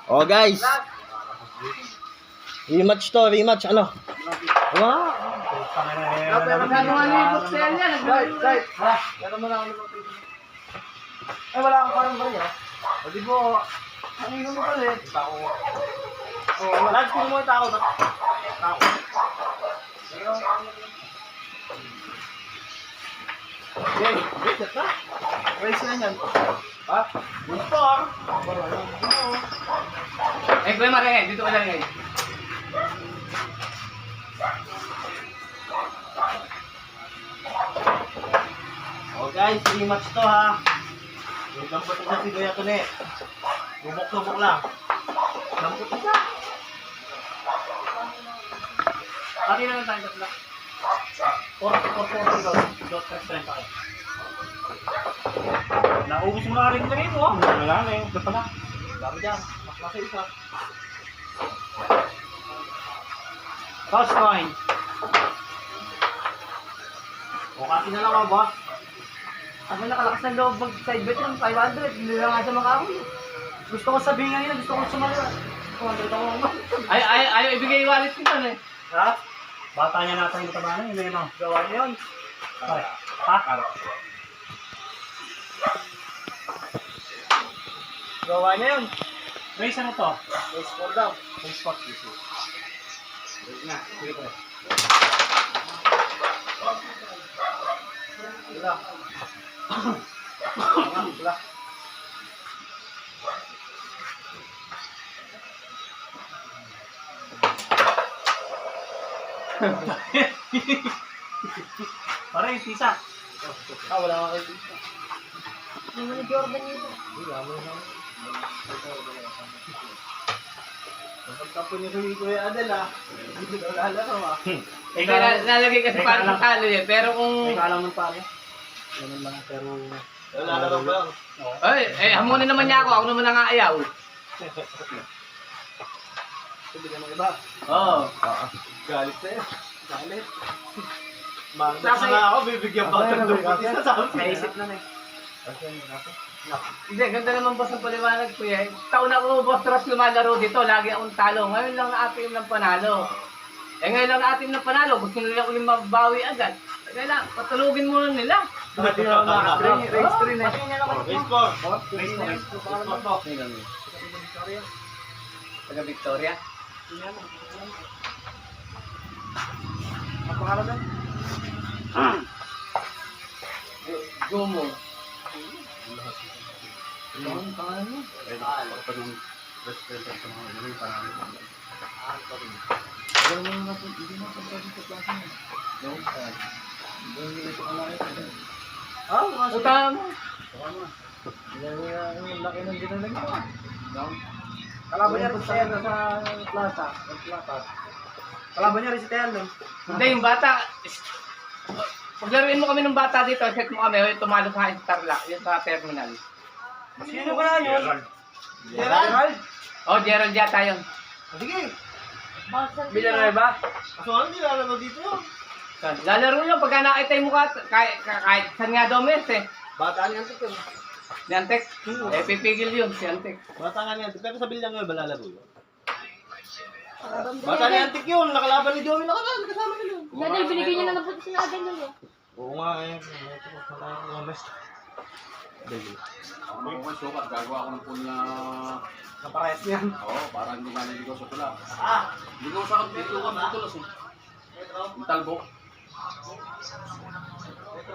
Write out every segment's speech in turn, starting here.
Oh guys. Rematch to, rematch. Ano? Wow. Ay, wala akong parang bariya. O di po, ang ino mo pala eh. Tako. O, lahat ko mo yung tako. Tako. Okay, wait, na. Raise na yan. Ha? Dito ah. Eh, Kuya Mare, dito ka lang ngayon. Oh guys, rematch to ha. Yung dampot isa si Kuya Tune. Lubok-lubok lang. Dampot isa. Pati na lang tayo tatlo. 4-4-4 dot strength tayo. Naubos mo na rin na rin oh. Wala na yung pala. Dami dyan. Mas nasa isa. Toss coin. O kasi na lang ako boss. Ako nakalakas ng loob mag-side bet ng 500. Hindi lang nga siya makahuli. Gusto ko sabihin ngayon, gusto ko sumali. 200 ako naman. Ayaw ibigay yung wallet ko doon eh. Ha? Bata niya natin yung tabanan. Yun na yun. Gawa niya yun. Ha? Gawa niya yun. Race ano to? Race 4 daw. Race 4. Na, sige po. Wala. Wala. Pare, pisa. Wala nga kayo dito. Yung mga Jordan nito. Wala mo naman. Kapag tapo niyo kami Kuya Adel hindi ko lalaro Hindi, lalagay kasi parang talo yan. Pero kung... May kalang ng pare. Ganun lang, pero... lalaro ba yun? Ay, hamunin naman niya ako. Ako naman ang aayaw. Hindi ka iba. Oo. Galit sa'yo. Galit. Nasa nga ako, bibigyan pa ako ng lupot isa sa akin. Naisip na na eh. Hindi, ganda naman boss ng paliwanag ko eh. Taon ako boss Ross lumalaro dito. Lagi akong talo. Ngayon lang atim ng panalo. Eh ngayon lang atim ng panalo. Gusto nila ulit mabawi agad. Kaya lang, patulugin muna nila. Race 3 na. Race 4. Race 4. Taga Victoria. Ang pangalan na? Gomo. Ang pangalan mo? Utang mo. Laki ng dinalag mo. Kalaban niya rin sa plaza. Kalaban niya rin si Tel. Hindi, yung bata. Paglaruin mo kami ng bata dito, set mo kami, tumalo sa Starlock, yun sa terminal. Sino ba na yun? Gerald? Oh, Gerald yata yun. Sige. Bilangay ba? Kaso ano nilalaro dito yun? Lalaro nyo, pagka nakita yung mukha, kahit saan nga daw mes eh. Bata niyan ito. Si Antek, pipigil yun, si Antek. Bata nga niyan. Pero sa bilang ngayon ba lalaro yun? Bata ni Antik yun. Nakalaban ni Joey nakaraan. Kasama nila yun. Dahil binigay niya na ng puti si Adel yun. Oo nga eh. Ako yung sukat, gagawa ako ng pool na... Naparehas niyan. Oo, para hindi maliligaw sa tula. Ah! Ligaw sa dito ka ng tulas eh. Yung talbok.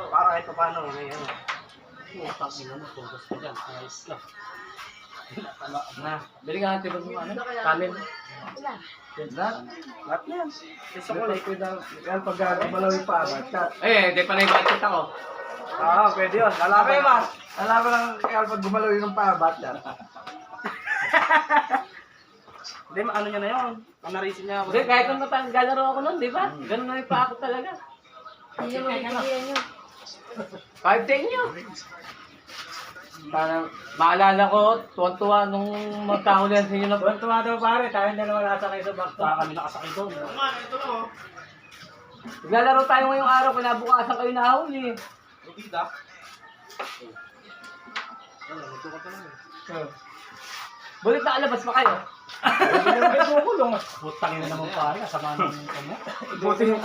Para kahit paano ngayon. Utang ina mo, tugas ka dyan. Ayos lang. Na, bili ka natin ba ano? Kanin. Wala. Lahat na yan. Isa ko like daw. Kaya pag gagabalaw yung pagod. Eh, di pa na yung budget ako. Pwede yun. Lalaban yun mas. Lalaban lang kaya pag gumalaw yun ng pabat yan. Hindi, ano niya na yun. Panarisin niya ako. Hindi, kahit kung galaro ako nun, di ba? Ganun na yung pa ako talaga. Hindi naman bibigyan nyo. 5-10 yun. Parang, maalala ko, tuwan-tuwa nung magkahulihan sa inyo na... Tuwa daw pare, tayong dalawa nakasakay sa bakto. Baka kami nakasakay doon. Ito na oh. Naglalaro tayo ngayong araw, kinabukasan kayo nahuli. Butida. Bulit na alabas pa kayo. Putang ina naman pare, kasama ng ano. Buti yung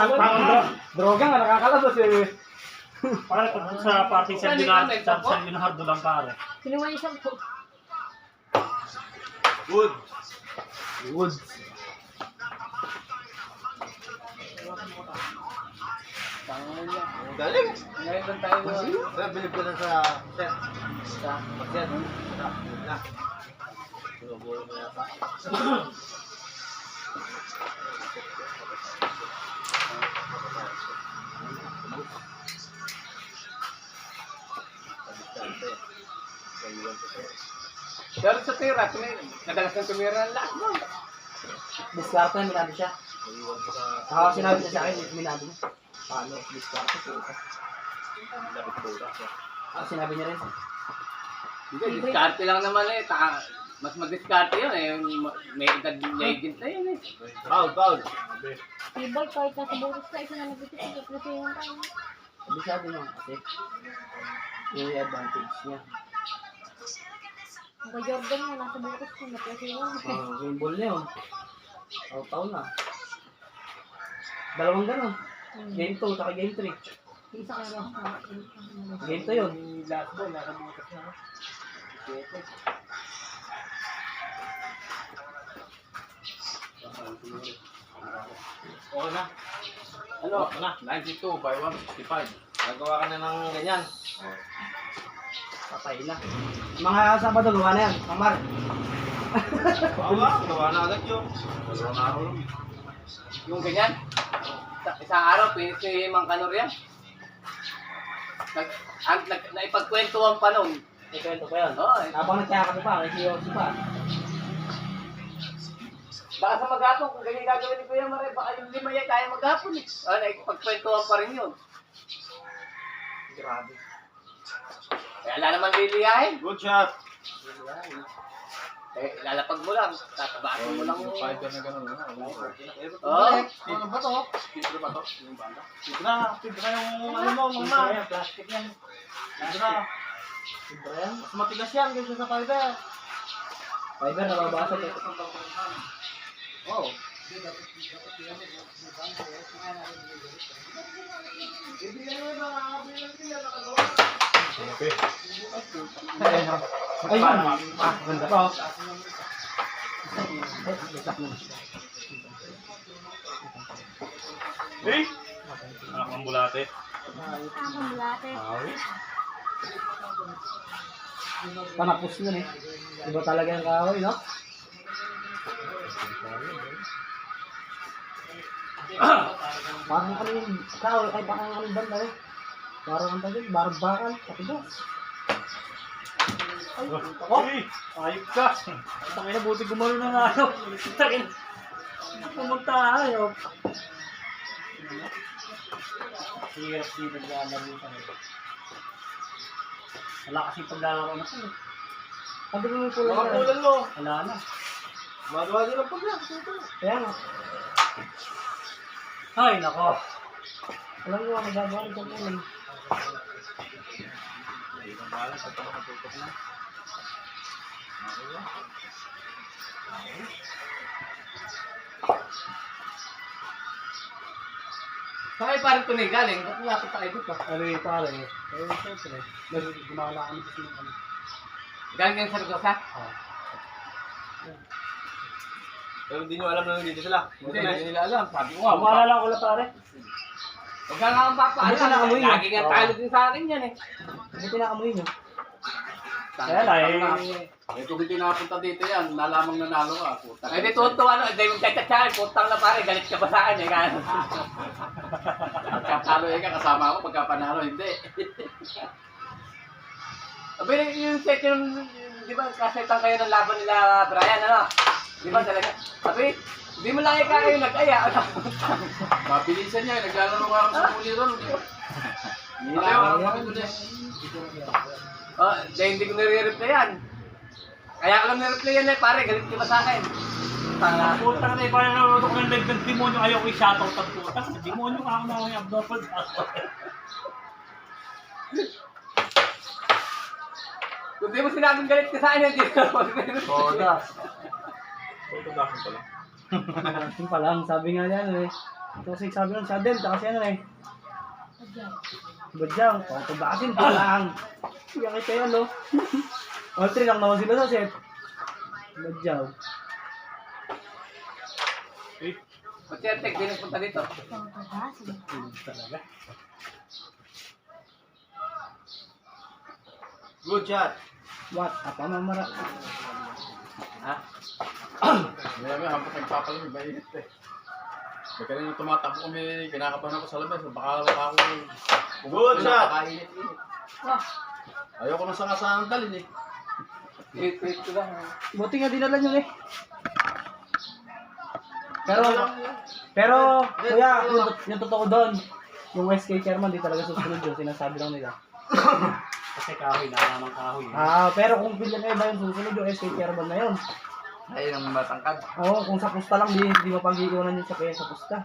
droga nga nakakalabas eh. Pare, kung sa party San Leonardo lang pare. Kinuha niya siyang po. Good. Wood. Galing. Ngayon lang tayo. Kaya bilib ko na sa set. Sa pag-set. Na. Sinubuhay mo yata. Pero sa tira, nadalas ng tumira ng lahat mo. Diskarte na minado siya. Sinabi niya sa akin, minado niya. Paano? Diskarte po. Sinabi niya rin. Hindi, diskarte lang naman eh. Mas madiskarte yun eh. May edad legend na yun eh. Foul. Tibay, kahit nasa bukas ka, isa na nabitis. Kasi yung tayo. Sabi niya kasi yung advantage niya. Ang kay Jordan mo, nasa bukas ka. Naplasi yun. Game ball na yun. Taon na. Dalawang gano'n. Game 2, saka game 3. Isa ka lang. Game 2 yun. Last ball, nasa butas na. Okay na. Ano? Okay na. 92 by 165. Nagawa ka na ng ganyan. Patay na. Mga Sabado, gawa na yan. Kamar. Gawa na agad yun. Dalawang araw lang. Yung ganyan. Isang araw, pinis ni Mang Kanor yan. Naipagkwentuhan pa nun. Ikwento ko yan. Oo, Habang nagkakasi pa, nakikiyosi pa. baka sa maghapon, kung ganyan gagawin ni Kuya Mare, baka yung lima yan kaya maghapon eh. Naipagkwentuhan pa rin yun. Grabe. Kaya wala naman liliyahin. Good shot. Lalapag mo lang, tatabasin mo lang yung... Fighter na gano'n. Oo. Ano ba to? Fighter ba to? Yung banda? Tidra yung ano mo, mama. Yan, plastic yan. Tidra. Sobra yan. Mas matigas yan kaysa sa fiber. Fiber, nababasag eh. Oh. Ayun. Ganda pa. Eh? Anak ng bulate. Ang bulate. Panapos yun eh. Iba talaga yung kahoy, no? Parang kami yung kahoy, ay parang kami banda eh. Parang ang tagil, barang bakal, katigas. Ayop ka. Tangina, buti gumano na nga ako. Tangina. Pumunta ayaw. Hirap din naglalaro ka rin. Wala kasi paglalaro na ko. Sabi ko yung kulang Mga na. kulan mo. Wala na. Magawa din ang pagyan. Kaya nga. Ay, nako. Alam mo, magagawa rin kong kulang. Saan kayo parang tunay galing? Ba't niyapit tayo dito? Ano yung pare? Kaya yung siyempre. Gumala kami kasi ng ano. Galing kayo sa Rugosa? Pero hindi nyo alam na nandito sila. Hindi nila alam. Sabi ko nga, Maalala ko lang pare. huwag ka nga akong papaalam. Buti nakamoy yun. Lagi nga talo din sa akin yan eh. Buti nakamoy nyo. Kaya lang Eh kung hindi napunta dito yan, nalamang nanalo ka. Puta. Ay, di tuwa na. Dahil magkachatsahan, putang na pare, galit ka pa sa akin eh. Kaya... Pagkatalo ka, kasama ako. Pagka panalo, hindi. Abi, yung set yung, di ba, kasetan kayo ng laban nila Brian, ano? Di ba talaga? Abi, di mo lang kayo nag-aya. Mabilisan niya, naglalaro ka sa muli ron. Hindi na ako makinulit. Oh, dahil hindi ko nire-replyan. Kaya ko lang nire-replyan eh, pare, galit ka ba sa akin? Tanga. Puta na tayo, parang nanonood ko ng live ng demonyo. Ayaw ko i-shoutout ang puta. Demonyo ka ako na ako yung abnormal. Kung di mo sinabing galit ka sa akin, hindi na mag-meron. Todas. Photographer pala. Yung pa lang, sabi nga niya ano eh. Ito kasi sabi nun, sa Delta kasi ano eh. Badyang, patubasin pa lang. Kaya kita yun, no? All three lang naman sila sa set. Badyaw. Pag-check, di nagpunta dito. Talaga. Good shot. What? Apa mamara? Ha? May hampot nagpapalamig, mainit eh. May kanina tumatakbo kami, kinakabahan ako sa labas. Baka ako Good shot. Napakainit-init. Ayoko na sa kasandal eh. Wait ko lang. Buti nga dinala nyo eh. Pero, kuya, yung totoo doon, yung SK chairman, di talaga susunod yun, sinasabi lang nila. Kasi kahoy, nalamang kahoy. Pero kung Villanueva yung susunod, yung SK chairman na yun. Ayun ang matangkad. Oo, kung sa pusta lang, di mapag-iiwanan yun sa kaya sa pusta.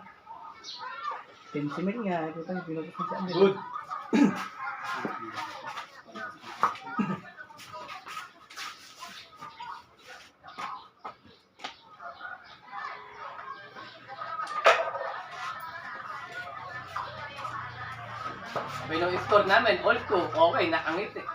Tinsimik nga, ito yung pinupos mo siya. Good. Sabi nung store namin, all ko, okay, nakangit eh.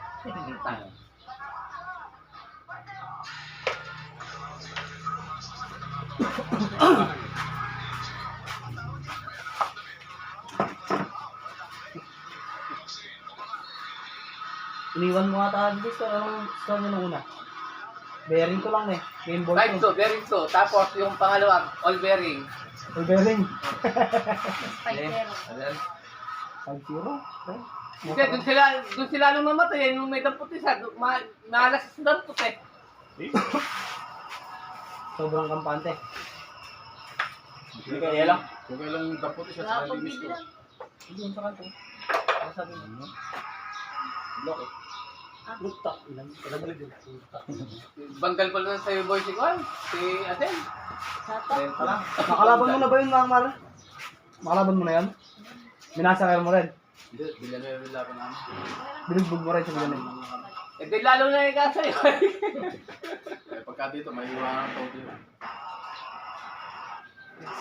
Iniwan mo nga tayo dito, anong store nyo nung una? Bearing ko lang eh, game ball Right ko. to, bearing to. Tapos yung pangalawa, all bearing. All bearing. Spider. 5-0? Okay. Kasi doon sila nung namatay, nung may dampot isa, maalas sa dampot eh. Sobrang kampante. Hindi kaya lang. Kung kailang dapot siya sa hindi misto. Doon sa kanto. Ano sabi mo? Block eh. Lutak. Ilang kalaglag yun. Lutak. Banggal pa lang sa'yo boy si Juan, si Adel. Renta lang. Nakalaban mo na ba yun mga Mar? Nakalaban mo na yan? Minasakay mo rin. Hindi, bilan na yung laban namin. Binugbog mo rin sa Villanueva. Eh di lalo na yung kasa yun. Eh, pagka dito, may iwanan ng todo yun.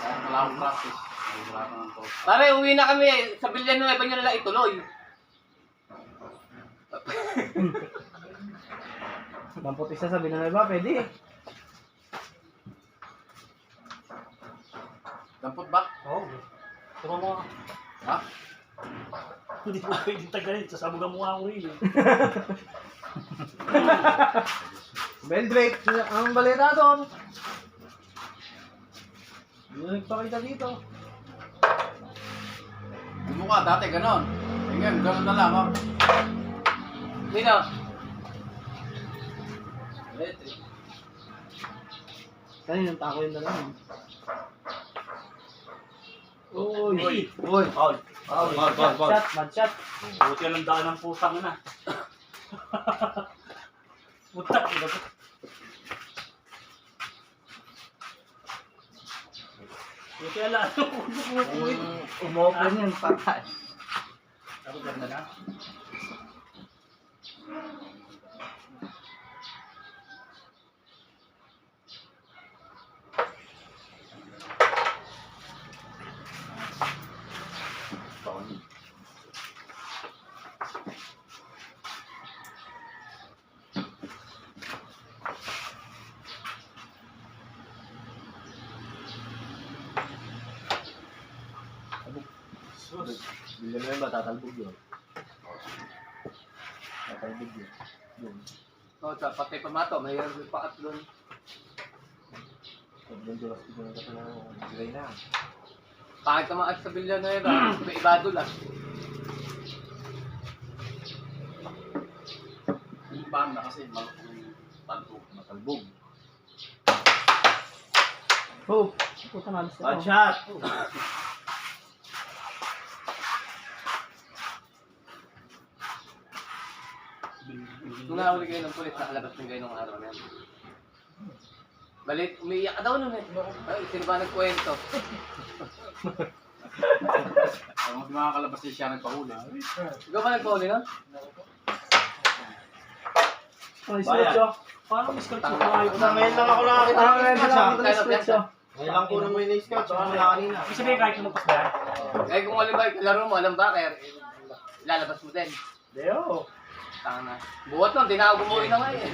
Wala akong practice. May iwanan ng todo. Pare, uwi na kami eh. Sa Villanueva nyo nalang ituloy. Dampot isa sa Villanueva, pwede eh. Dampot ba? Oo. Turo mo. Ha? Hindi mo pwedeng tagalin. Sasabugan mo nga ako rin. Beldrake, ang balita doon. Hindi na nagpakita dito. Yung mukha, dati ganon. Eh ngayon, ganon na lang. Oh. Nino? Kaninang tako yun na lang. Uy. Uy. Foul. Foul. Bad shot. Buti lang daan ng pusang na. Putak. Buti lang. Umopen yun, patay. Ako ganda na. Villanueva, tatalbog yun. Tatalbog yun. Yun. O, sa patay pamato, mahirap yung pakat doon. Sobrang dulas ko na ito ng gray na. Pangit ka maat sa Villanueva, may ibado lang. Yung banda kasi, matalbog. Oh, puta na alis Bad na. shot! Nung nahuli kayo ng pulis, nakalabas ng kayo nung araw na yan. Balit, umiiyak ka daw nun eh. Ay, sino ba nagkwento? Kung hindi makakalabas siya nagpahuli. Ikaw ba nagpahuli nun? Ay, Bayan. Scotch, oh. Paano may Scotch? Ayok na. Ngayon lang ako nakakita ng Ngayon scotch, lang ha? ako ng Scotch, oh. Ngayon lang po na may scotch. Wala kanina. Ibig sabihin kahit lumagpas ba yan? Eh kung alam ba, laro mo, alam ba, kaya lalabas mo din. Deo. Tanga na. Buhat nun, di na ako gumuwi na ngayon.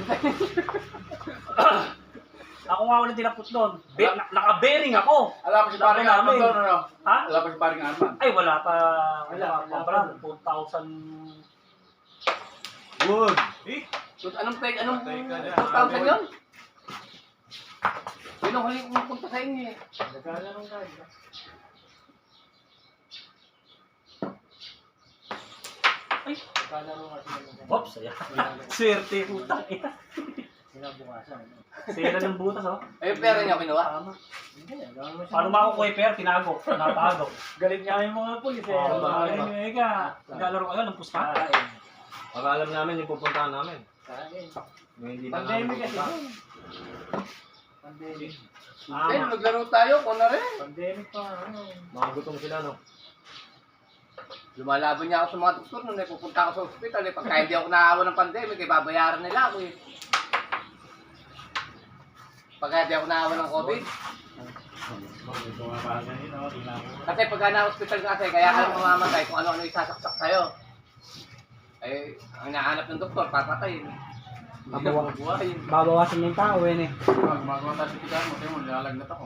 Ako nga walang tinapot doon. Naka-bearing ako. Alam ko si paring Arman doon, ano? Ha? Alam ko si paring Arman. Ay, wala pa. Wala pa. 4,000. Good. Anong 2,000 yun? Yun ang huling pumunta sa inyo eh. Oops, ayan. Swerte, putang ina. Sira ng butas, oh. Eh, yung pera niya kinuha. Paano makukuha yung pera? Tinago. Natago. Galit nga yung mga pulis eh. Ay, eka. Naglalaro kayo ng pusta. Pag alam namin yung pupuntahan namin. Ngayon hindi na namin Pandemic kasi. pupunta. Pandemic. Eh, nung naglaro tayo, kung na rin. Pandemic pa. Ano. Mga gutom sila, no? Lumalaban niya ako sa mga doktor nung pupunta ako sa ospital. Eh, pagka hindi ako naawa ng pandemic, eh, babayaran nila ako eh. Pagka hindi ako naawa ng COVID. Kasi pagka na-hospital kasi, kaya ka mamamatay kung ano-ano isasaksak sa'yo. Eh, ang hinahanap ng doktor, papatay. Hindi na bubuhayin. Babawasan yung tao, eh. Gumagawa tayo sa tigaan mo, tayo mo, nilalagnat ako.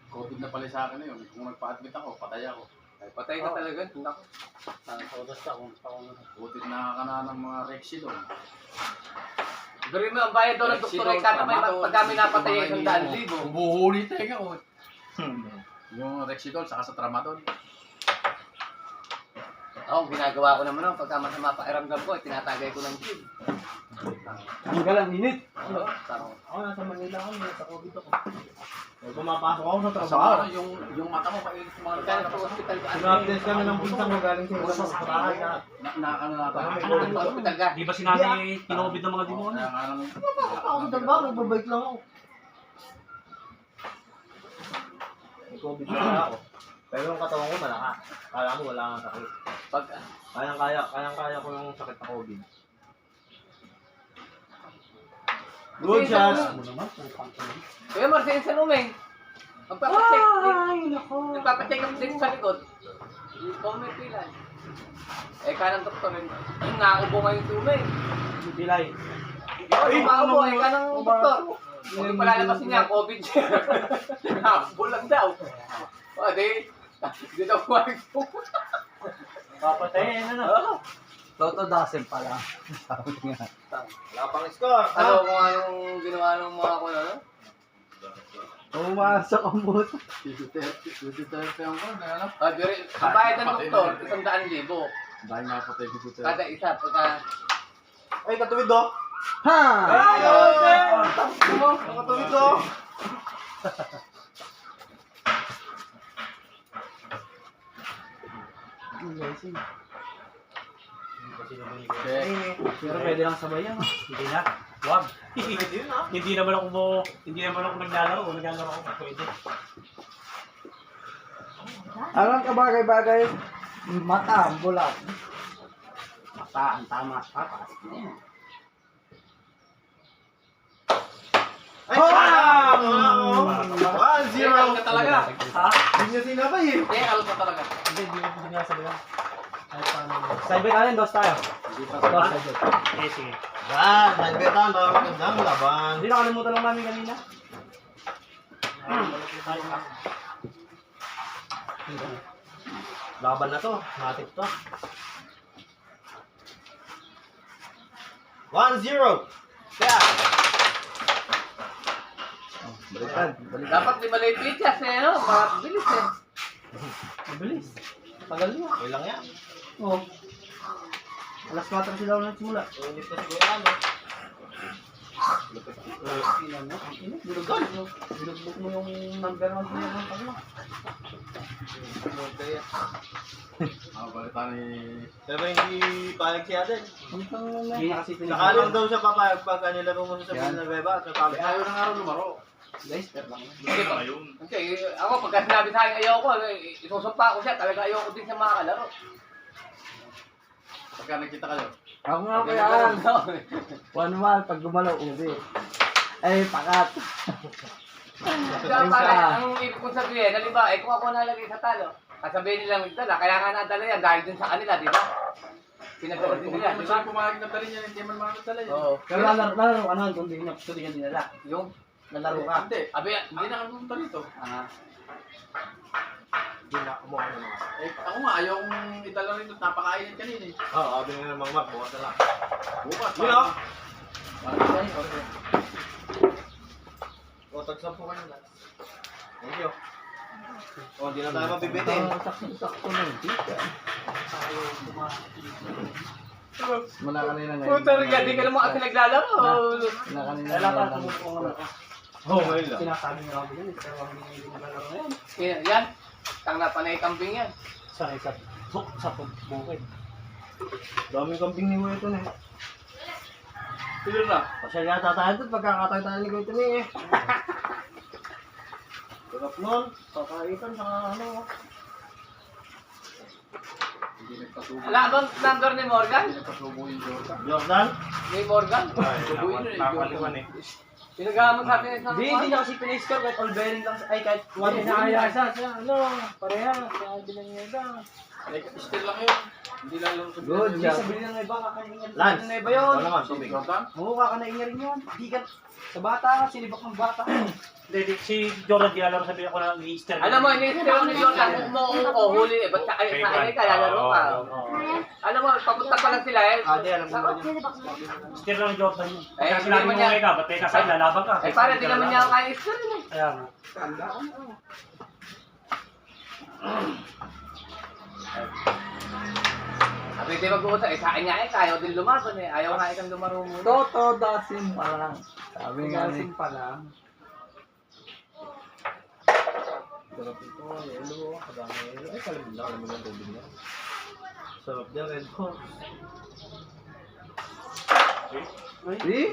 COVID na pala sa akin na yun. Kung nagpa-admit ako, patay ako. Ay, patay ka talaga. Nako. Butit na ka na ng mga Rexidol. Gawin mo, ang bayad daw ng doktor ay kada may pagka may napatay ay 100,000. Bubuhuli tayo nga, oh. Yung Rexidol, saka sa Tramadol. Ako, ginagawa ko naman nun. Pagka masama pakiramdam ko, tinatagay ko ng gym. Ang galang init. Oo, tama. Ako nasa Manila ako, nasa COVID ako. Pag pumapasok ako sa Sa trabaho. ano, yung mata mo, mainit yung mga Pagka nasa hospital ka, Sinapdes kami ng pinsang mo galing sa bahay na. ano na tayo. sa hospital ka. Di ba sinabi kinobid ng mga demonyo? Kaya nga lang. Ako sa trabaho, nagbabike lang ako. May COVID na ako. Pero yung katawan ko malaka. Kala mo wala kang sakit. Pag, Kayang-kaya ko yung sakit na COVID. Good shots! Kuya Marcin sa lumeng. Magpapacheck. Ay, nako. Nagpapacheck up din sa likod. Ikaw may pilay. Eh, kanang doktor rin. Nakaubo nga yung tumay. Pilay. Ay, nakaubo. Eh, kanang doktor. Kung palalabasin niya, COVID siya. Nakaubo lang daw. O, di daw kumain po. Papatayin, ano? Toto dasin pala. Wala pang score. Ano kung anong ginawa ng mga ko na, no? Pumasok ang buto. Duterte ang ko, ano? Ang bayad ng doktor, 100,000. Dahil nga po tayo Duterte. Kada isa, pagka... Ay, katuwid do. Ha! Ay, okay! Katuwid do. Pero pwede lang sabay yan. Hindi na. Wag. Hindi naman ako naglalaro. Naglalaro ako. Pwede. Anong kabagay-bagay? Mata, bulat. Mata, ang tama. Papas. Ay, sarap! 1-0. Alam ka talaga. Ha? Hindi niya sinabay eh. Eh, alam ka talaga. Hindi ko sinasabi lang. Sabi ka rin, dos tayo. Dos, sabi. Eh, sige. Yan, nagbetan para magandang laban. Hindi nakalimutan lang namin kanina. Laban na to, matik to. 1-0. Kaya, Baliktad. Dapat di malay pitchas eh, no? Bilis eh. Mabilis. Tagal niya. okay lang yan. Oo. Alas 4 sila ulit simula. Init na siguro yan, no? Binugbog mo. Binugbog mo yung number 1 niya ng pagla. Ang balita ni... Pero hindi payag siya din. Hindi nakasitin. Nakalang daw siya papayag pagka nilaro mo sa sabihin ng beba. Sa pabig. Ayaw ng araw lumaro. Guys, pero lang. Kasi ako, pagka sinabi sa akin ayoko, isusumpa ko siya. Talaga ayoko din siya makakalaro. Pagka nagkita kayo, Ako nga kaya ano. One mal, pag gumalaw, ubi. Ay, pakat. Kaya pare, ang ibig kong sabihin, halimbawa, kung ako nalagay sa talo, kasabihin nilang magdala, kaya nga nadala yan dahil dun sa kanila, di ba? Pinagdala din Kung nila, hindi di mo ba? siya pumayag na dali niya, hindi man makakadala yan. Oo. Pero lalaro ka naman kung hindi ka dinala. Yung, Lalaro ka. Hindi. abi, Hindi na kami pumunta dito. Hindi na kumuha ng mga. Eh, ako nga, ayaw kong itala rin at napakainin kanina eh. Oo, sabi nga ng mga mag, bukas na lang. Bukas. Yun o. Parang O, tagsampo ka na. Thank you. O, hindi na tayo mabibitin. Sakto na yung tita. Mula kanina ngayon. puta rin ka, di ka naman kasi naglalaro. Mula kanina ngayon. Oo, ngayon lang. Sinasabi niyo kami yun. Pero hindi naglalaro ngayon. Yan, tang na panay kambing yan. Sa bukid. Daming kambing ni Kuya ito na eh. Tuloy na. Pasal yata tayo doon, pagkakatay tayo ni Kuya ito na eh. Sarap nun, kakaitan sa ano. Hindi nagpasubo. Wala bang number ni Morgan? Hindi nagpasubo yung Jordan. Jordan? Ni Morgan? Subuin na eh. Nakaliwan eh. Pinagamot sa atin sa Hindi niya kasi pina-score kahit all bearing lang. Ay, kahit one Hindi, na siya. Ano, pareha. Kaya bilang niya iba. Still lang yun. Hindi lang lang sa Good job. Sabihin ng iba, kakanaingan. Lance, Ng iba yun. ito naman, tubig. Jordan? Oo, kakanaingan rin yun. Di ka, sa bata, sinibak ng bata. Hindi, si Jordan, di alam sabihin ako ng Easter. Alam mo, inisip ko ni Jordan, kung mo ko huli, ba't sa akin ka, lalaro ka. Alam mo, papunta pa lang sila eh. Ate, alam mo ba yun? Easter lang ni Jordan yun. Eh, Kaya hindi sinabi naman mo niya- ngayon ka, ba't may kasal, lalaban ka? Eh, para di naman niya ako kaya Easter eh. Kaya nga. Sabi di mag-uusap, eh sa akin nga eh, ayaw din lumaban eh. Ayaw nga ikang lumaro muna. Toto dasin pa lang. Sabi nga ni. pa lang. Sarap ito, yelo, kadami yelo. Ay, alam mo lang tubig na. Sarap dyan, Red Horse. Eh?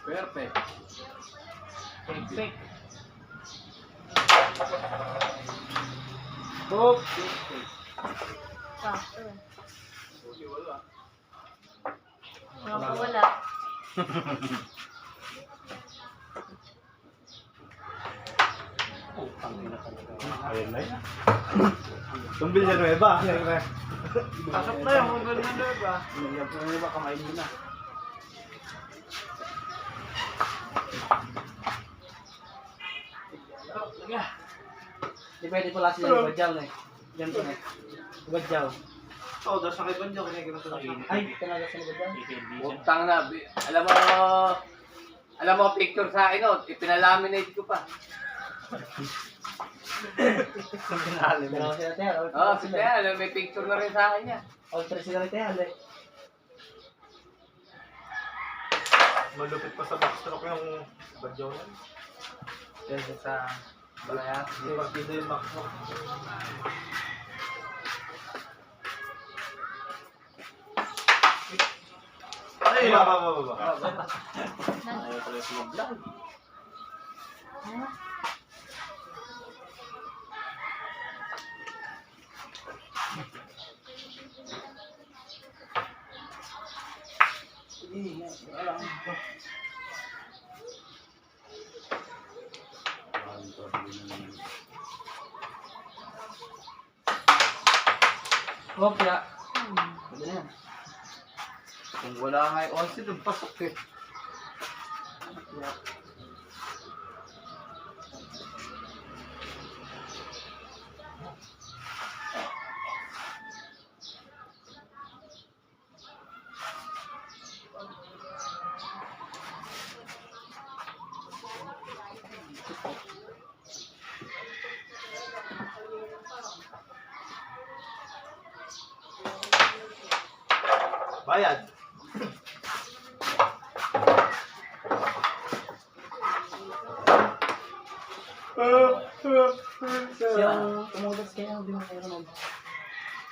Perfect. Perfect. Book. Sakto. Susi wala. Wala. Ayun na yun. Tumbil sa nueva. Pasok na yung mga ganun na ba? Yung iba kamay mo na. Di pwede pala sila ibadyaw na eh. Ganito na eh. Ibadyaw. Oo, dahil sa kay Banjo, kinikilos na init. Ay, talaga sila ibadyaw. Utang na, alam mo picture sa akin, oh, ipinalaminate ko pa. Dalawa sila tayo. Oo, si Tel, may picture na rin sa akin niya. All three sila tayo. Malupit pa sa backstroke yung Banjo na. Kaya sa balaya. Hindi pa kita yung backstroke. Ay, baba. Ayaw pala yung sumablang. Oh, kaya. Pwede na yan. Kung wala nga yung 11, doon pasok eh. Bayad. Siyang tumudas kaya hindi mo kayo naman.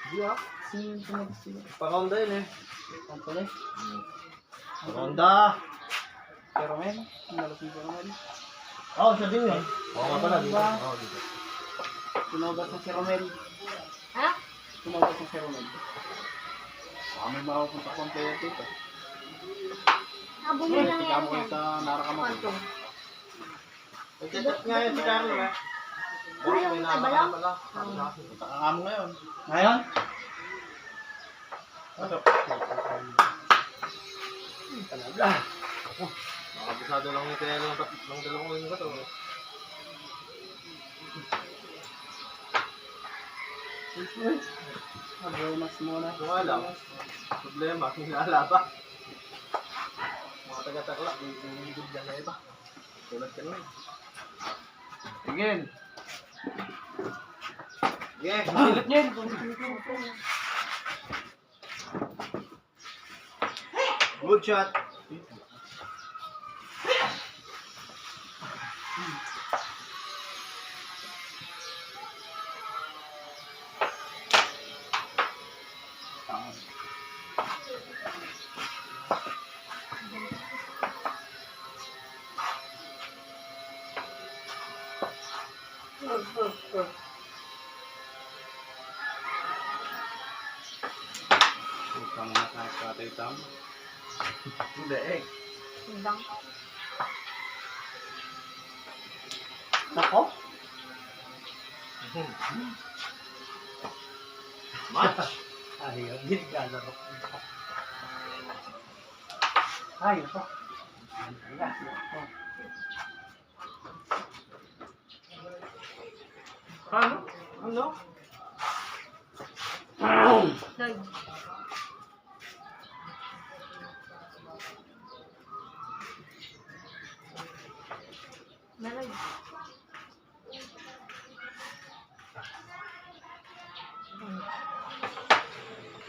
Di ba? Siyang tumudas sila. Paronda yun eh. Ang pala eh. Paronda. Pero men, nalasing ko naman. Oo, siya din yun. Oo nga pala, dito. Diba? Oo, dito. Tumudas na si Romel. Ha? Tumawag ko sa Ronald. Baka may makapunta kong player dito. Abulin lang Tignan yan mo kayo yan. sa narakama ko. Nagchat nga yun si Carlo eh. Ayaw May mo nakakala tabalaw? pala. Punta ka nga mo ngayon. Ngayon? Ano? Talaga. Nakabisado lang yung kaya ng dalawang yun ba to? Abuenas muna. Kung alam, problema, hinala ba? Mga taga-takla, hindi dyan na iba. Tulad ka naman. Tingin. Yeah, Silip niya. good shot. Putang nakakatay tama. Hindi eh. Sundang. Nako. Match. Ayaw. Hindi lalaro. Ay, nako. Ano? Ano? Lloyd. Lloyd.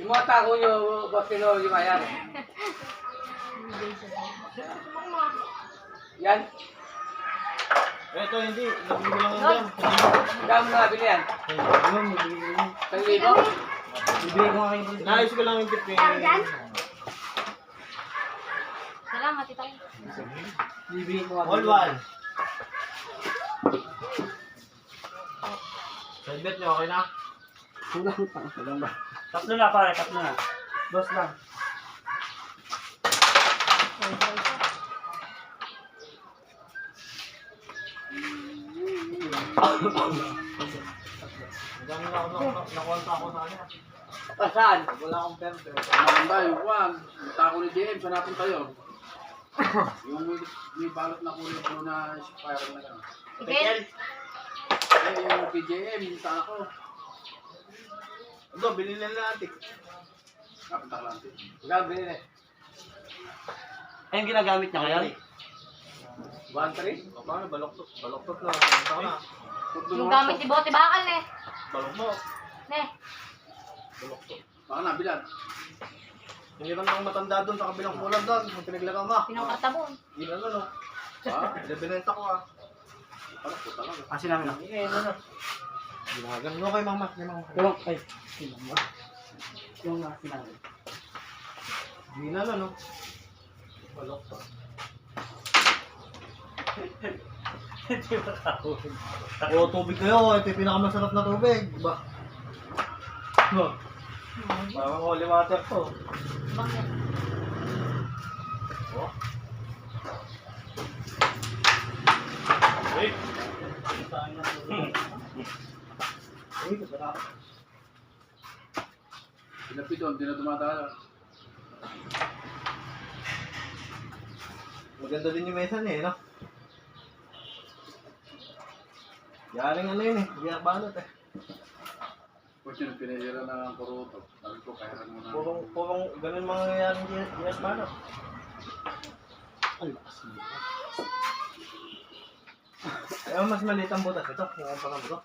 Yung mga tako nyo, Boss Pino, yung ayan. Yan. Eto hindi, nabili ko lang yan dyan. Magkano mo nabili yan? Ayun, nabili ko lang. 1,000? Bibili ko nga kayo. Naayos ko lang yung tip eh. Dyan? Salamat, tita. Bibigyan ko All one. Sendbet nyo, okay na? Kulang ba? Tatlo na pare, tatlo na. Boss lang. Ang dami na ako nakuha ako sa kanya. Saan? Wala akong perde. Maganda yung kuwan. Yung tako ni JM, saan natin tayo? Yung may balot na kulay blue na spiral na gano'n. Miguel. Eh, yung PJM, yung saan ako. Ito, bilhin na natin. Kapunta ka lang. Magkano binili? Ayun ginagamit niya ngayon? 1,300? O paano, baloktot. Baloktot na. Punta na. Yung gamit ni Bote Bakal eh. Baloktot. Ne. Baloktot. Baka na, bilad. Hindi ka nang matanda doon sa kabilang kulang doon. Kung pinaglaga mo. Pinangkartabon. Hindi na no. Ha? Binenta ko ah. Ano, puta lang. Kasi namin ako. Ginagan mo kay mama. Yung, ay, sinan mo. Yung sinabi. Hindi na no. Baloktot. Hindi makahuli. Oo, tubig kayo. Ito yung pinakamasarap na tubig. Diba? Parang holy water to. Bakit? Oh. Wait. Uy, masarap. Pinapit doon, hindi na dumadala. Maganda din yung mesa niya eh, no? Yaring ano yun eh. Yaring banot eh. Kung sino pinahira ng kuruto, sabi ko, kaya mo na. Purong ganun mga yaring yes banot. Kaya mas maliit ang butas ito. Yung parang buto.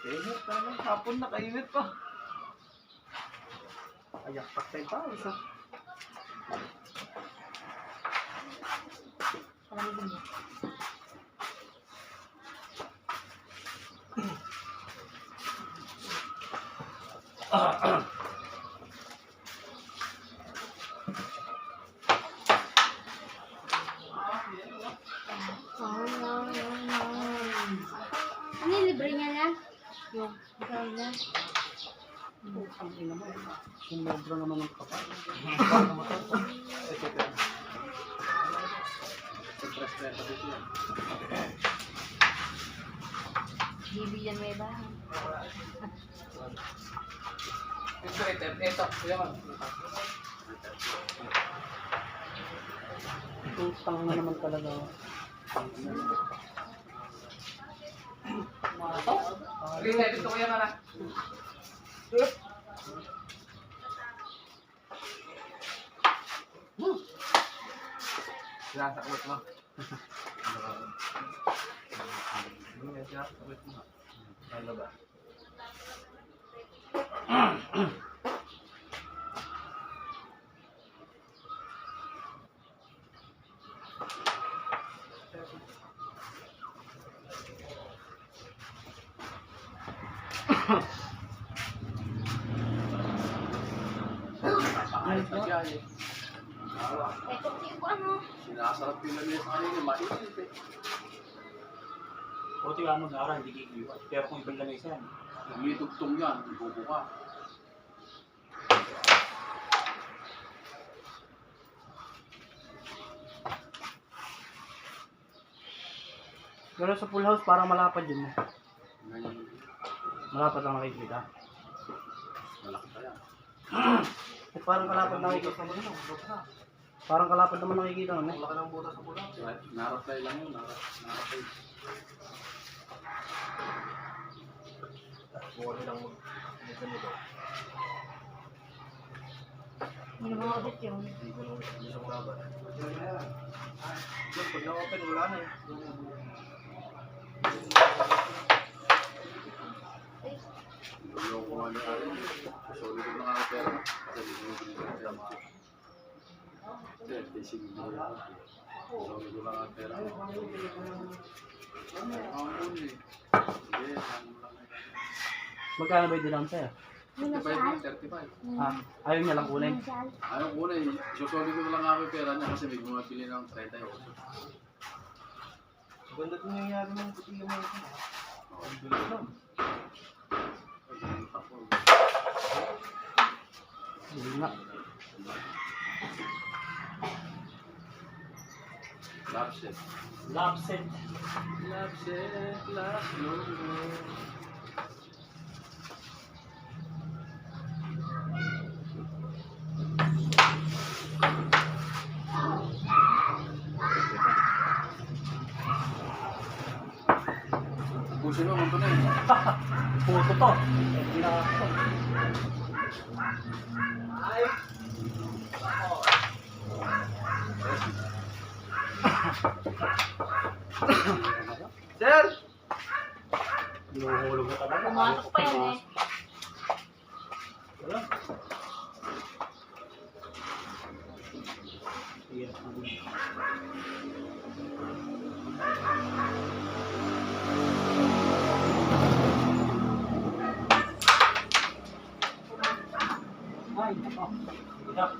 Kainit, parang hapon na kainit pa. Ayak, paktay pa, isa. na. Ang ina mo. Sumobra naman ng kapal. Bibigyan mo iba. Ito, kuya mo. Utang na naman talaga. Rin, dito kuya Mara. Sinasakot mo. Ano ba? Ayos na siya eh. Ito ko ano. Sinasarap yung lamesa sa kanina, mainit eh. Buti ka mo na hindi kikiwas. Pero kung ibang lamesa yan, Umidugtong yan, bubuka. Pero sa full house, parang malapad yun. Ganyan. Malapad ang nakikita. Malaki pa yan. Eh, parang kalapad nakikita mo yun. Parang kalapad naman nakikita mo. Laki ng butas sa pula. Naraplay lang yun, naraplay. Buwan nilang minsan nito. Hindi mo audit yun. Hindi ko nung isang laban. Yun, pag na-open, wala na eh. Luloko nga niya rin. Solid ko na nga ang pera. Kasi hindi mo binigyan kaya mga... Kasi, basic mo yan. Solid ko lang ang pera. Ang huli. Hindi, ano lang. Magkano ba yung dinan sa'yo? 35 na, 35. Ah, ayaw niya lang kunin. Ayaw ko na eh. Susoli ko lang nga yung pera niya kasi may bumabili ng 38. Ganda ito nangyayari ng puti yung mga ito. Ang bilis lang. Hindi nga. Lapset. lapset. Lapset, lapset. Pusin mo, munto na eh. Puto to. Hindi na ako. Sir! Hinuhulog na talaga. Pumasok pa yan eh. Wala. Hirap na din. Ay, nako. Hirap.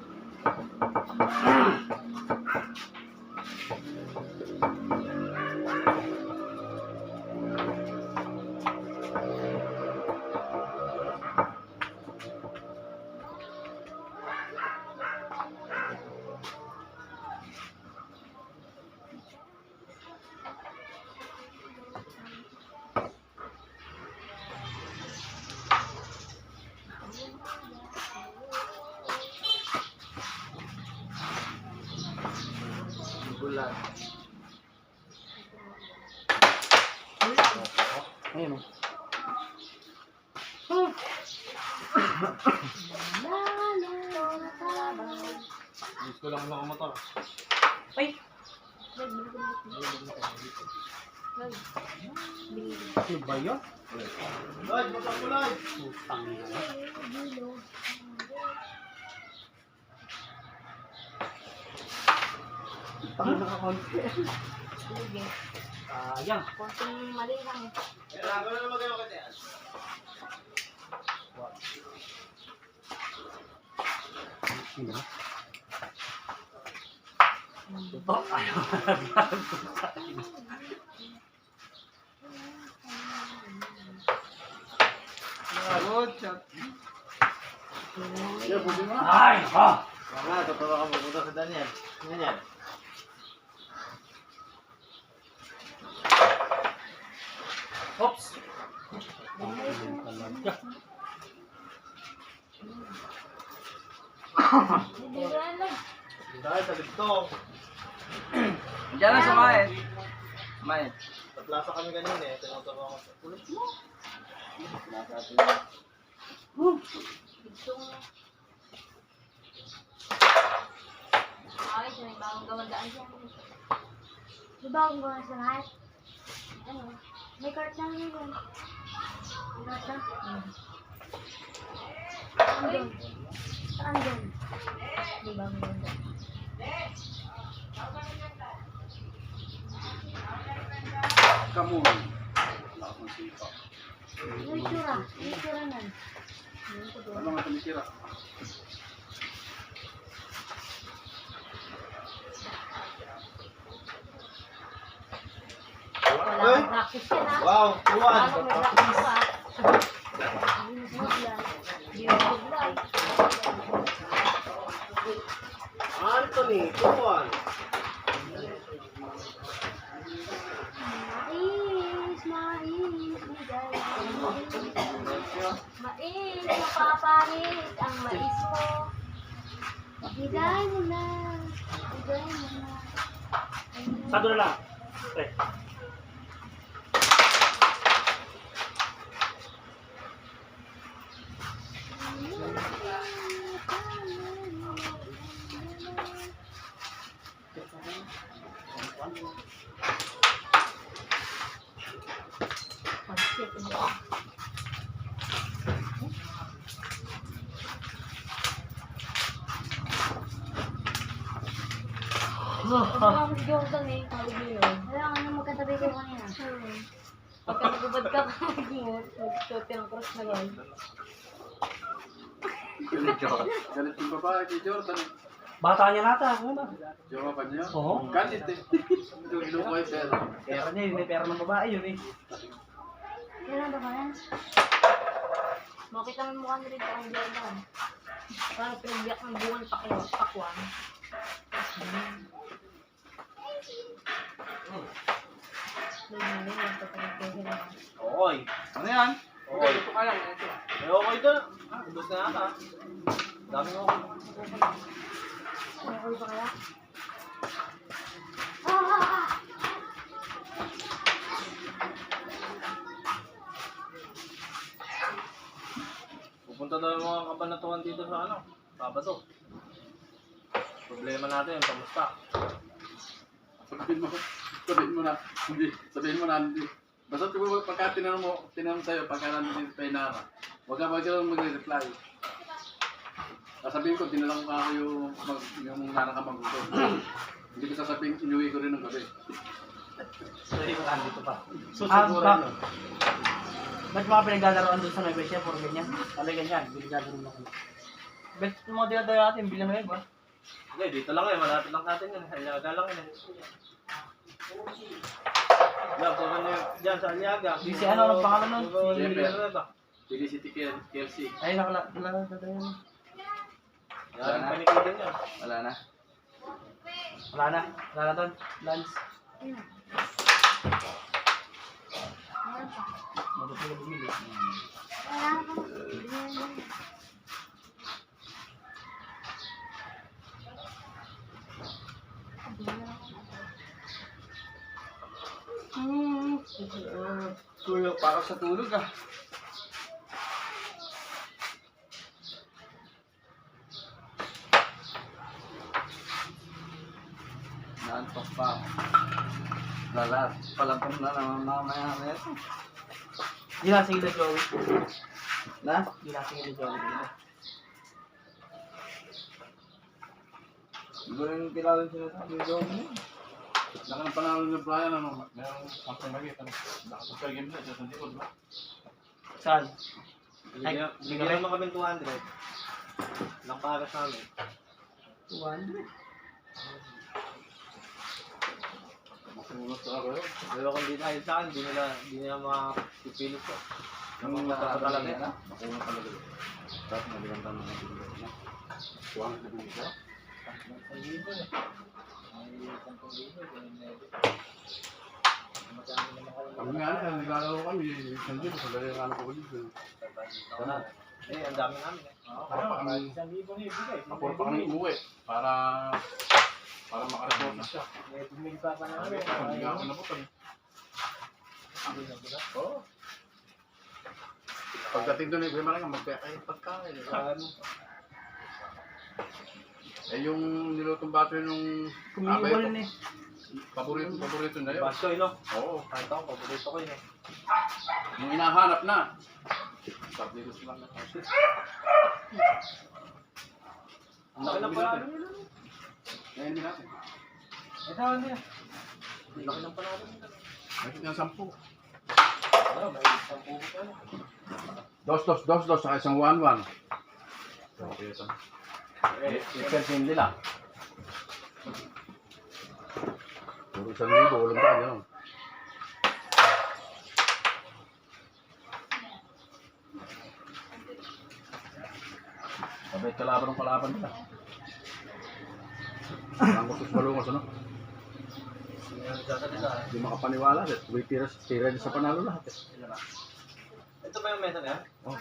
Bulan. Ayun o. Gusto lang ng motor. Ay! Ano ba yun? Lloyd, motor ko Lloyd! Putang ina. Putang ina ka konti. Sige. Sayang. Konting mali lang. Kailangan ko na naman kayo kasi yan. Sino? Ito, ayaw na Good shot. Yeah, buti mo na. Ay! Ah! Wala, totoo ka mapunta sa Daniel. Ganyan. Oops! Hindi ko alam. Dahil sa ligtong. Diyan na sumayit. Sumayit. Sa plaza kami kanina eh. Tinuturo ako sa kulit mo. Gusto mo. Ay, siya may bagong gawandaan siya. May bagong gawa sa lahat. Ano? May cart na rin yun. May cart na? Saan doon? Saan doon? May bagong gawandaan. Kamu. Wala akong sipa. Yung itsura. Yung itsura nun. Yung ko doon. Ano nga tumitira? Wala kang practice yan ha. Wow, tuwan. Ano may practice pa? Hindi mo sumuglan. Hindi mo sumuglan. Anthony, tuwan. Mais, mapapanis ang mais mo. Bigay mo na. Bigay mo na. Sado na lang. Eh. Pansit. Ano si Jordan eh, tawag niyo yun. Kaya nga nang magkatabi kayo kanina. Pagka nagubad ka, mag-shot ka ng cross na gawin. Galit yung babae kay Jordan. Bata niya nata. Ano ba? Jowa pa niya? Oo. Galit eh. Ito inuko ay pera. Pera niya yun, may pera ng babae yun eh. Kailan ba ba yan? Makita mo yung mukha nila ang Jordan. Parang pinagbiyak ng bunga ng pakwan. Okay. Ano yan? Okay. Ito ka lang. Ito. May okay doon. Ubus na ata. Dami mo. May ulo pa kaya? Ah! Pupunta daw yung mga kabanatuan dito sa ano. Sabado. Problema natin yung pamusta. Sabihin mo na, hindi. Sabihin mo na, hindi. Basta pagka tinanong sa'yo, pagka nandun sa Painara, huwag ka mag-reply. Sasabihin ko, dinalang ko ako yung nanakamang ko. Hindi ko sasabihin, inuwi ko rin ng gabi. Sorry, dito pa. Susuguran yun. Ba't mga pinaglalaroan doon sa Nueva Ecija? Puro ganyan. Alay ganyan, binigado rin ako. Ba't yung mga dinadayo natin, bilang na yun ba? Hindi, dito lang eh. Malapit lang natin yun. Aliaga lang yun eh. Yan, puro nyo dyan sa Aliaga. Di si ano, anong pangalan nun? Si- Villanueva. Pili City Kelsey. Ay, nakalala yun. Yan, yung panikidan yun. Wala na. Wala na. Wala na doon. Lance. Ayun. Meron pa. Mabot mo bumili. Wala na pa. Ganyan lang. Kuya, para sa tulog ah. Naantok pa ako. Lalat. Palapam na naman mamaya na ito. Gilasing ito, Joey. Na? Gilasing ito, Joey. Siguro yung kilala sinasabi ko mo. Nakang panalo ni Brian, ano? Merong something lagi. Nakapagpagin na, sa likod mo. Saan? Bigyan mo kami 200. Lang pagas namin. 200. Masunod sa ako yun. Pero kung di dahil sa akin, di nila mapipilit ko. Nakunga talaga yan, ha? Nakunga talaga yun. Tapos nabiganda ng mga binigay na. Kuwang na binigay siya. Kami nga na, naglalaro kami. Isang dito, sa dali ng anak ko dito. Ang dami namin eh. Kapuro pa kami umuwi. Para makareport siya. Bumili pa namin. Hindi nga ako nabutan. Oo. Pagdating doon, may malang magkaya kayo pagkain. Eh yung nilutong bato nung Kumiwal na eh. paborito na yun. Bastoy, no? Oo. Kahit ako, paborito ko yun eh. Yung hinahanap na. Sablitos lang na kasi. Ang laki ng panalo nila. Ngayon din natin. Ito, hindi. Ang laki ng panalo nila. Nakit ng 10. Ano, may isang pugo pa yun. Dos, saka isang 1-1. Okay, ito. Ipersin nila. Puro 1,000, walang tayo, gano'n. Sabay kalaban ng kalaban nila. Ang gusto sa balungos, ano? Hindi makapaniwala. May tira din sa panalo lahat. Ito ba yung meta na yan? Oh.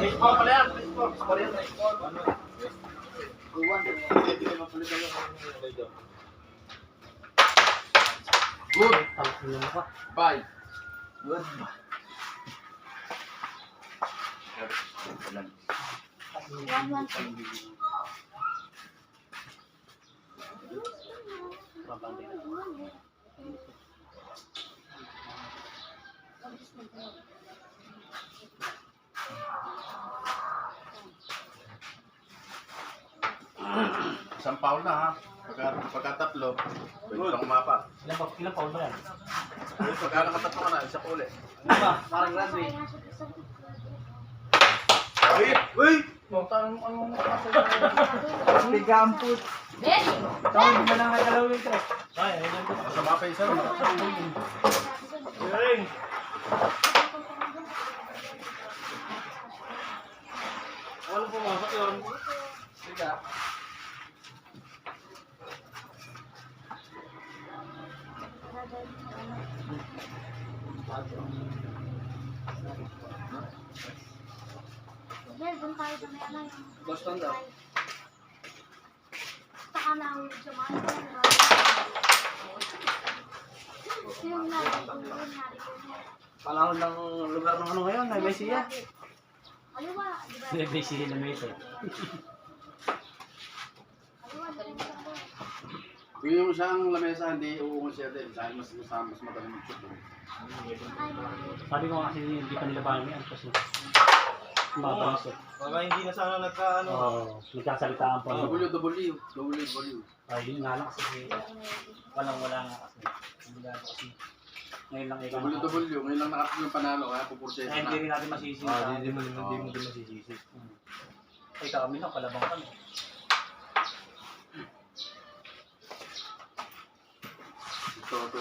Baseball pala yan. Baseball yan. Good. Tangin mo ka. Bye. Good. One. Isang foul na, ha? Pagka-tatlo, pwede kang umapat. Ilang paul ba yan? Pagka nakatatlo ka na, isa pa uli. Ano ba? Parang rugby. Uy! Bigamput. Benny! Tawag mo na nga dalawin ko. Ay, ayun ko. Masama pa isa, no? Galing. Walang pumasok yun. Sige. Dahil doon tayo sa may ano yung... Boston daw. Saka nahulog sa mga yung Panahon ng lugar ng ano ngayon, may Mesiya. Ano ba? Di ba? May Mesiya na Mesiya. Ano ba? Galing sa ko. Kung yung isang lamesa, hindi uungon siya din. Dahil mas madaling mag-shoot. Sabi ko kasi hindi pa nila bayan yan. Tapos mabalas eh. Baka hindi na sana nagka-ano. Oo, nagkasalitaan pa. W. Ay, yun nga lang kasi wala nga kasi. Hindi nga kasi. Ngayon lang ikaw. Ngayon lang nakapag yung panalo, kaya pupurseso Kaya na. hindi rin natin masisisi. Hindi mo din masisisi. Ay, kami lang, kalabang kami. Tuwa ka,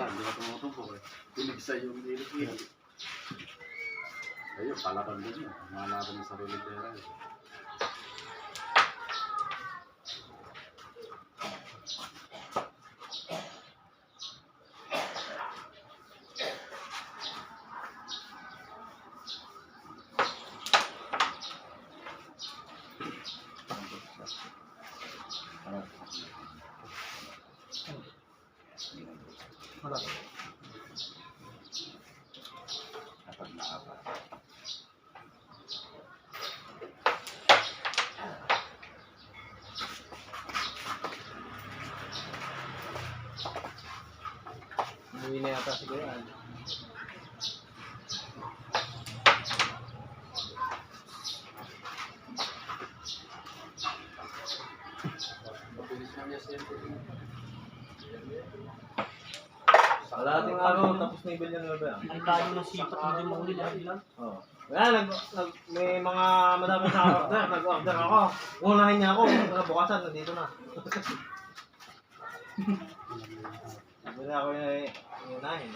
hindi ka tumutubo eh. Pinig sa yung ilig-ilig. Ayun, palaban din yun. Malaban ng sarili pera yun. Wala. Kapag nakapa. Umuwi na yata si Kuya. Mabilis na niya siya. Wala ating araw, tapos na i-bill yan ba? Ang tayo ng sipat mo din mahuli dahil lang. Oo. Wala, may mga madami sa order, nag-order ako. Unahin niya ako, bukasan, nandito na. Sabi na ako yung unahin.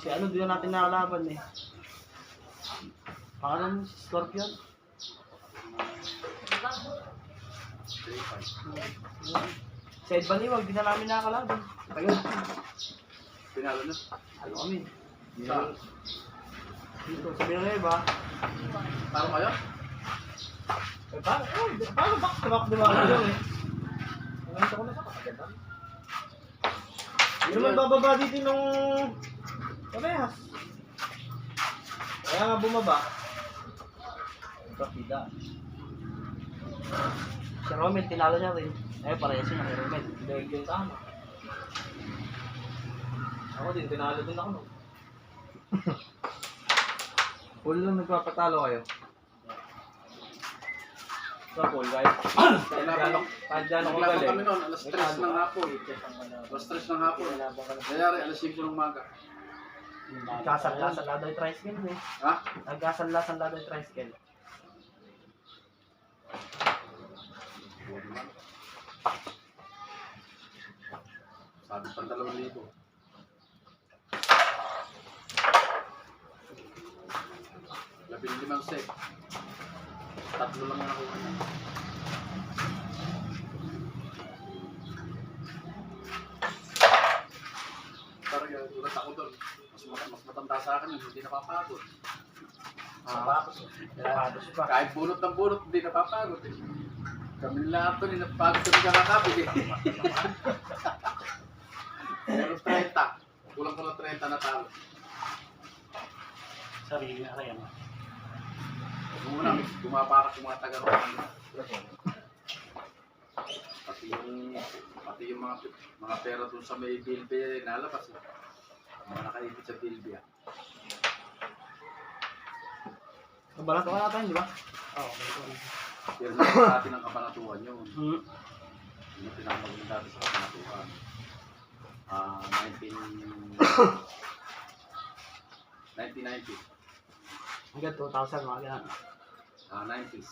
Si ano, di na natin nakalaban eh. Pangalan si Scorpion. Si Ed Baliwag, di na namin nakakalaban. Ayun. Pinalo na. Ano kami? Saan? Dito, sabi na ba? Taro kayo? Paano back to back diba ako yun eh? Nanganta ko na sa kakaganda. Hindi naman bababa dito nung parehas. Kaya nga bumaba. Ang kapida. Si Romel, tinalo niya rin. Eh, parehas yun kay Romel. Hindi yung tama. Ako din, tinalo din ako no. Full lang nagpapatalo kayo. Sa pool guys. Kahit dyan ako Naglaba kami galing. noon, alas 3 ng hapon. Alas 3 ng hapon. Kayari, alas 5 ng umaga. Nagkasanlasan lado yung tricycle eh. Ha? Nagkasanlasan lado yung tricycle. Sabi pa 2,000. Labing 5 set. 3 lang ang nakuha niya. Parang ulat ako doon. Mas matanda sa akin yun, hindi napapagod. Sapatos eh. Sapatos pa. Kahit bunot ng bunot, hindi napapagod eh. Kami lahat doon, napapagod kami kakakapit eh. Pero 30. Kulang ko ng 30 na talo. Sarili na kaya mo. Muna, gumaparak yung mga taga-roon. Pati yung mga pera doon sa may bilbi, nalabas eh. Mga nakaipit sa bilbi ah. Kabalat ko natin, di ba? Oo. Pero sa atin ang kabanatuan yun. Hmm. Yung tinamag mo dati sa kabanatuan. 1990. Hanggang 2,000 mga ganun. 90s.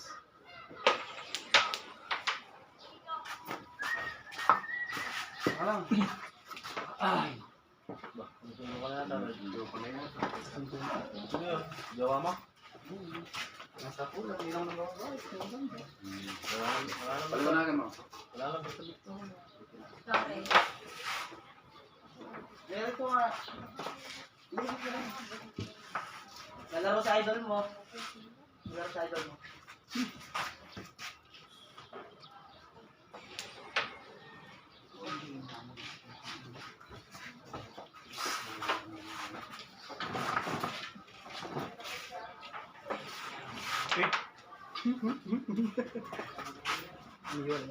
Alam. Ay. Ano ka na yata? Joke na yun. Ano yun? Jowa mo? Nasa pool, hindi naman nagawa. Paliwanagan mo. Wala lang basta dito. Okay. Meron ko nga. Nalaro sa idol mo. Nalaro sa idol mo. Yun.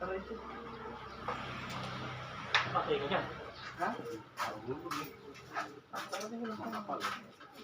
Aray ito. Patay ka dyan. Ha? Nakapal.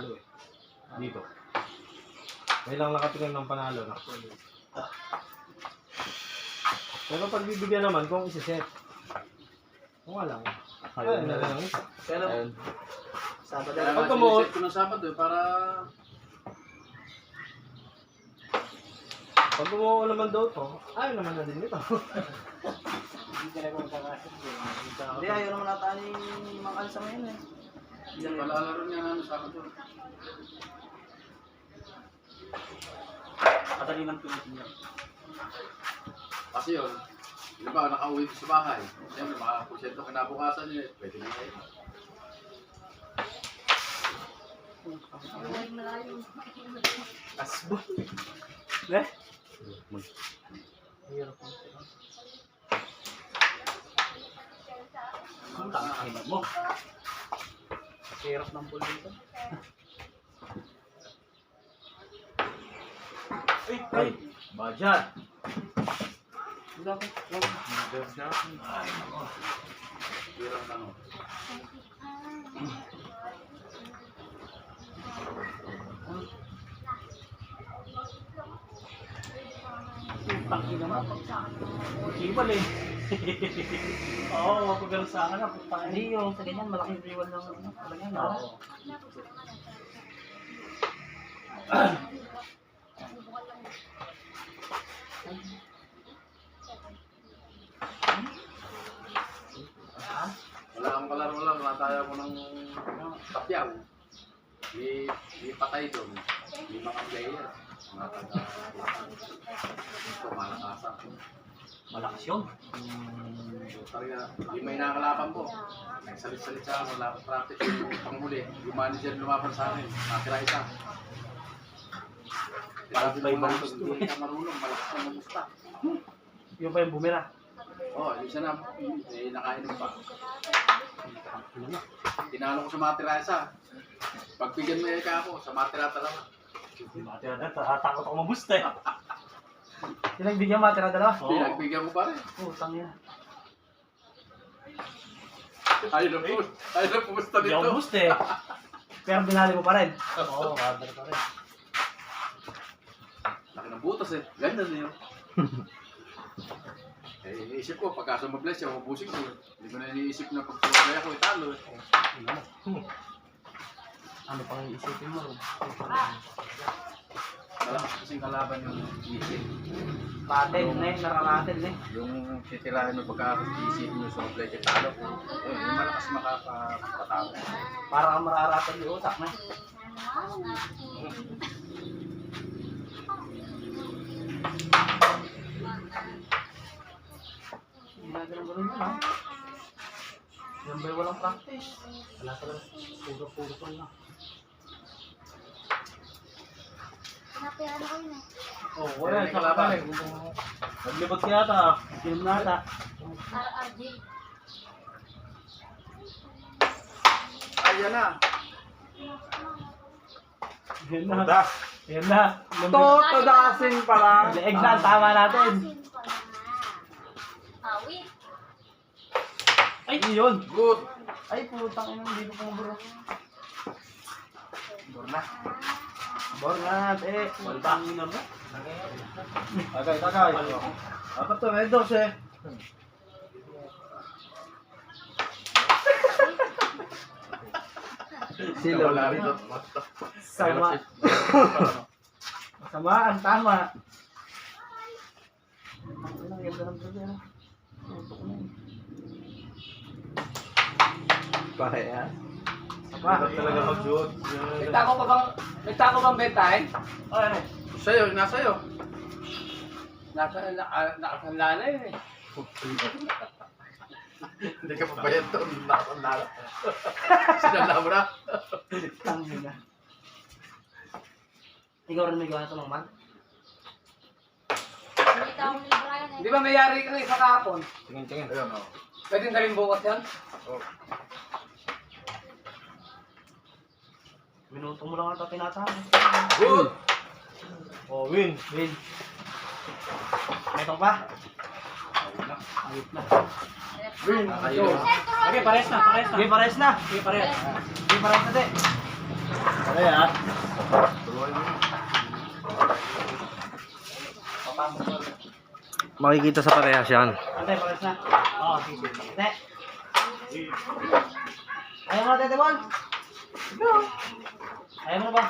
talo eh. Dito. May lang nakatingin ng panalo na. Pero pag bibigyan naman kung isa-set. Kung nga lang. Ayun na lang isa. Pero, Ayun. Sabado. Kaya Pag nga kumuha- sinisip ko ng Sabado eh, para Pag bumuo naman daw to, ayaw naman na din ito. Hindi talaga magkakasya. Hindi, ayaw naman nata ni Mang Alsa ngayon eh. palalaro niya namin Sabado. Kadali ng tulitin niya. Kasi yun, di ba, nakauwi ko sa bahay. Siyempre, mga porsyento kinabukasan niya, pwede na kayo. Asbo. Eh? Hirap mo. Ang tangin mo. Hirap ng pool dito. Ay! Budget! Hirap na no. Tangin naman. Iwal eh. Oo, mapagano sa akin na. Putang Hindi yung sa ganyan, malaking rival ng ano. Talaga yan, no? Wala akong kalaro lang, nataya ko ng tapyaw. Di patay doon. Di mga player. Mga taga-lakan. Ito, malakasan. Malakas yun. Talaga, di may nakakalaban ko. Nagsalit-salit sa akin, wala akong practice yung panghuli. Yung manager lumaban sa akin, nakatira isa. Sinabi mo na, hindi ka marunong, malakas na magusta. Yung pa yung bumira. Oo, yung isa na, nakainom pa. Tinalo ko sa mga tirasa. Pagbigyan mo yung ako, sa mga tirata lang. Takot ako mabusta eh. Pinagbigyan mo, tira dalawa. Oo. Pinagbigyan ko pa rin. Putang yan. Ayaw na pumusta Hindi ako dito. mabusta eh. Pero binali mo pa rin. Oo, kadar pa rin. Laki ng butas eh. Ganda na yun. Iniisip ko, pagka sumablay siya, mabusin ko. Hindi ko na iniisip na pag sumablay ako, italo eh. Ano pang iisipin mo? Malakas kasing kalaban yung isip. Patin, nararatin eh. Yung titirahin mo pagka iisipin yung sumablay siya, italo. Yung malakas makakapatalo. Para kang mararatin yung utak na. Ginagawa yun ha. Yan ba'y walang practice? Wala talaga. Puro pa lang. Pinapirano ko yun eh. Oo, Wala, wala. may Sa kalaban. kapal. Naglibot ka yata. Film na ata. RRG. Ayan na. Yan na. Yan na. Totodasin pa lang. Leeg na, tama natin. Asin pa na. Awit. Ay, yun. Good. Ay, putang ina, hindi ko pumaburo. Buro na. Bornat, eh. Malbangin na ba? Tagay. Apat to, may 12. Sila. Wala rin. Sama. Sama, ang tama. Ang ganda ng problema. Parehas. Hirap talaga mag-shoot. May tako bang bedtime? Ano? Sa'yo, nasa'yo. Nakasanla na yun eh. Hindi ka pabayad doon. Nakasandala. Sinala mo na. Tangin na. Ikaw rin may gawa ito ng man? Hindi tao ni Brian eh. Di ba may yari ka ng isa kahapon? Tingin. Ayun, oh. Pwede na rin bukas yan? Oh. Minuto mo lang ito tinatahan. Good! Oh, win. Ito pa? Ayot na. Win! Ayun. Okay, pares na. Sige, pares na. Okay, pares. Sige, pares na, te. Parehas. Turuan mo. Makikita sa parehas yan. Ante, pares na. Oo, sige. Te. Ayaw mo na, Tete Bon? Ayaw mo na ba?